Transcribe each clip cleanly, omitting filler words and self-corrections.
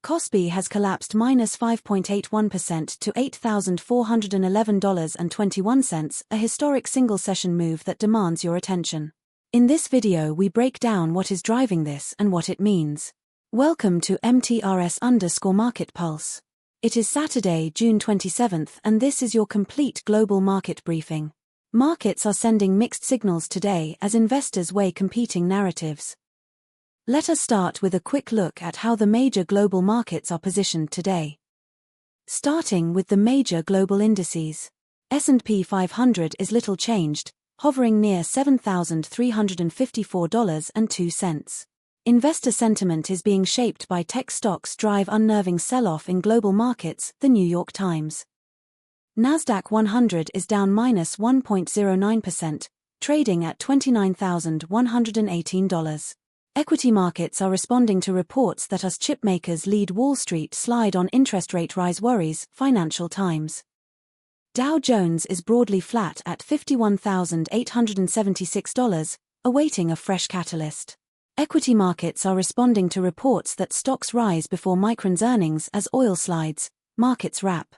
KOSPI has collapsed -5.81% to $8,411.21, a historic single-session move that demands your attention. In this video we break down what is driving this and what it means. Welcome to MTRS_Market Pulse. It is Saturday, June 27th, and this is your complete global market briefing. Markets are sending mixed signals today as investors weigh competing narratives. Let us start with a quick look at how the major global markets are positioned today. Starting with the major global indices. S&P 500 is little changed, hovering near $7,354.02. Investor sentiment is being shaped by tech stocks drive unnerving sell-off in global markets, The New York Times. NASDAQ 100 is down -1.09%, trading at $29,118. Equity markets are responding to reports that US chipmakers lead Wall Street slide on interest rate rise worries, Financial Times. Dow Jones is broadly flat at $51,876, awaiting a fresh catalyst. Equity markets are responding to reports that stocks rise before Micron's earnings as oil slides, markets wrap.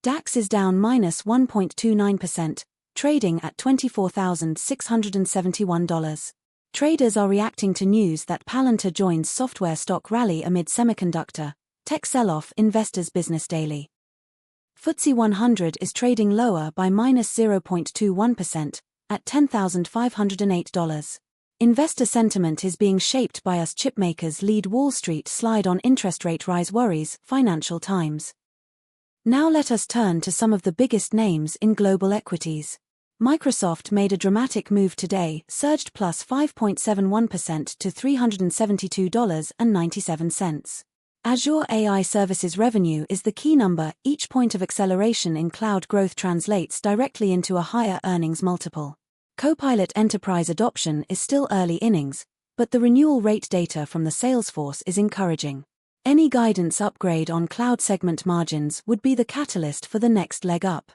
DAX is down -1.29%, trading at $24,671. Traders are reacting to news that Palantir joins software stock rally amid semiconductor, tech sell-off, Investors Business Daily. FTSE 100 is trading lower by -0.21%, at $10,508. Investor sentiment is being shaped by US chipmakers lead Wall Street slide on interest rate rise worries, Financial Times. Now let us turn to some of the biggest names in global equities. Microsoft made a dramatic move today, surged +5.71% to $372.97. Azure AI Services revenue is the key number. Each point of acceleration in cloud growth translates directly into a higher earnings multiple. Copilot enterprise adoption is still early innings, but the renewal rate data from the sales force is encouraging. Any guidance upgrade on cloud segment margins would be the catalyst for the next leg up.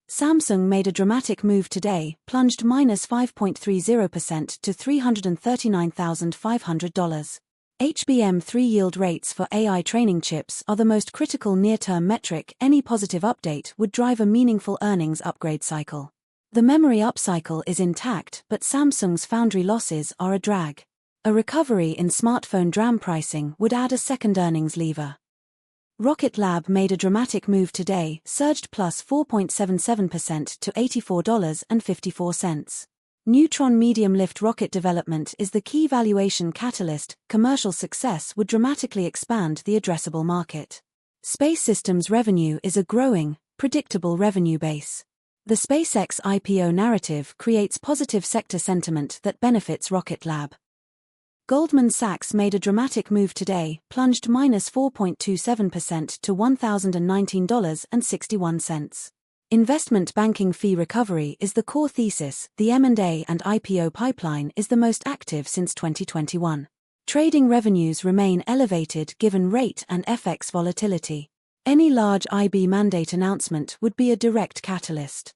Samsung made a dramatic move today, plunged -5.30% to $339,500. HBM3 yield rates for AI training chips are the most critical near-term metric. Any positive update would drive a meaningful earnings upgrade cycle. The memory upcycle is intact, but Samsung's foundry losses are a drag. A recovery in smartphone DRAM pricing would add a second earnings lever. Rocket Lab made a dramatic move today, surged +4.77% to $84.54. Neutron medium-lift rocket development is the key valuation catalyst. Commercial success would dramatically expand the addressable market. Space Systems revenue is a growing, predictable revenue base. The SpaceX IPO narrative creates positive sector sentiment that benefits Rocket Lab. Goldman Sachs made a dramatic move today, plunged -4.27% to $1,019.61. Investment banking fee recovery is the core thesis. The M&A and IPO pipeline is the most active since 2021. Trading revenues remain elevated given rate and FX volatility. Any large IB mandate announcement would be a direct catalyst.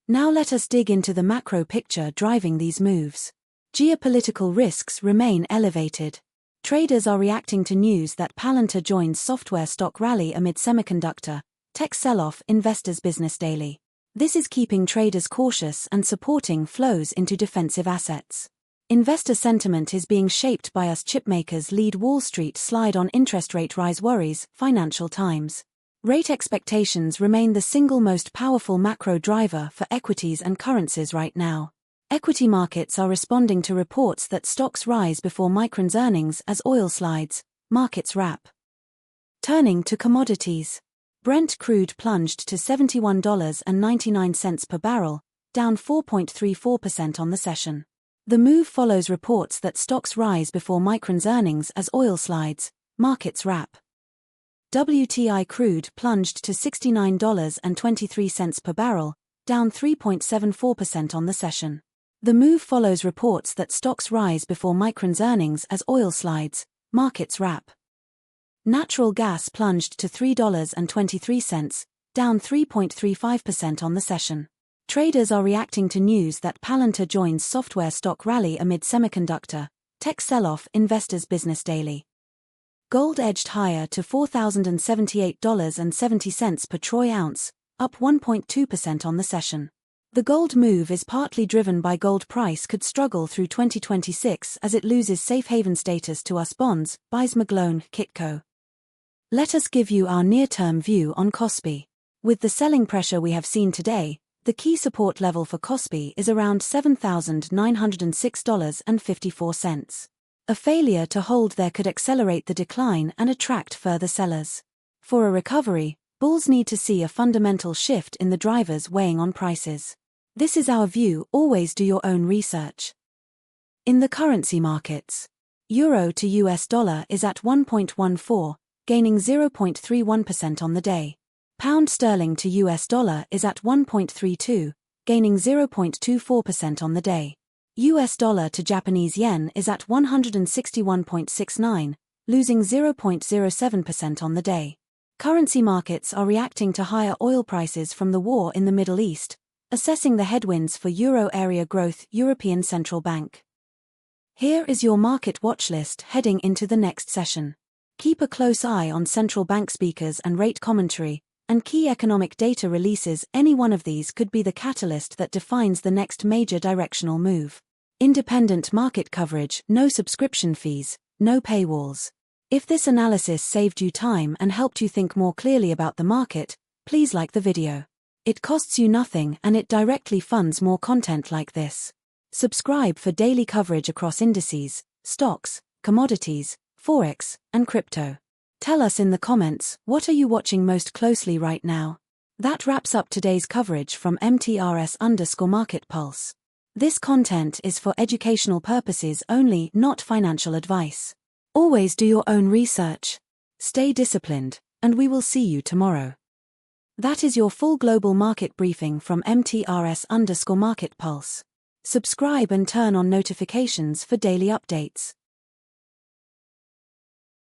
Now let us dig into the macro picture driving these moves. Geopolitical risks remain elevated. Traders are reacting to news that Palantir joins software stock rally amid semiconductor, tech sell-off, Investors Business Daily. This is keeping traders cautious and supporting flows into defensive assets. Investor sentiment is being shaped by US chipmakers lead Wall Street slide on interest rate rise worries, Financial Times. Rate expectations remain the single most powerful macro driver for equities and currencies right now. Equity markets are responding to reports that stocks rise before Micron's earnings as oil slides, markets wrap. Turning to commodities. Brent crude plunged to $71.99 per barrel, down 4.34% on the session. The move follows reports that stocks rise before Micron's earnings as oil slides, markets wrap. WTI crude plunged to $69.23 per barrel, down 3.74% on the session. The move follows reports that stocks rise before Micron's earnings as oil slides, markets wrap. Natural gas plunged to $3.23, down 3.35% on the session. Traders are reacting to news that Palantir joins software stock rally amid semiconductor, tech sell-off, Investors Business Daily. Gold edged higher to $4,078.70 per troy ounce, up 1.2% on the session. The gold move is partly driven by gold price could struggle through 2026 as it loses safe haven status to US bonds, buys McGlone, Kitco. Let us give you our near-term view on KOSPI. With the selling pressure we have seen today, the key support level for KOSPI is around $7,906.54. A failure to hold there could accelerate the decline and attract further sellers. For a recovery, bulls need to see a fundamental shift in the drivers weighing on prices. This is our view, always do your own research. In the currency markets, Euro to US dollar is at 1.14, gaining 0.31% on the day. Pound sterling to US dollar is at 1.32, gaining 0.24% on the day. US dollar to Japanese yen is at 161.69, losing 0.07% on the day. Currency markets are reacting to higher oil prices from the war in the Middle East, assessing the headwinds for euro area growth. European Central Bank. Here is your market watch list heading into the next session. Keep a close eye on central bank speakers and rate commentary, and key economic data releases. Any one of these could be the catalyst that defines the next major directional move. Independent market coverage, no subscription fees, no paywalls. If this analysis saved you time and helped you think more clearly about the market, please like the video. It costs you nothing and it directly funds more content like this. Subscribe for daily coverage across indices, stocks, commodities, forex, and crypto. Tell us in the comments, what are you watching most closely right now? That wraps up today's coverage from MTRS_Market Pulse. This content is for educational purposes only, not financial advice. Always do your own research. Stay disciplined, and we will see you tomorrow. That is your full global market briefing from MTRS_Market Pulse. Subscribe and turn on notifications for daily updates.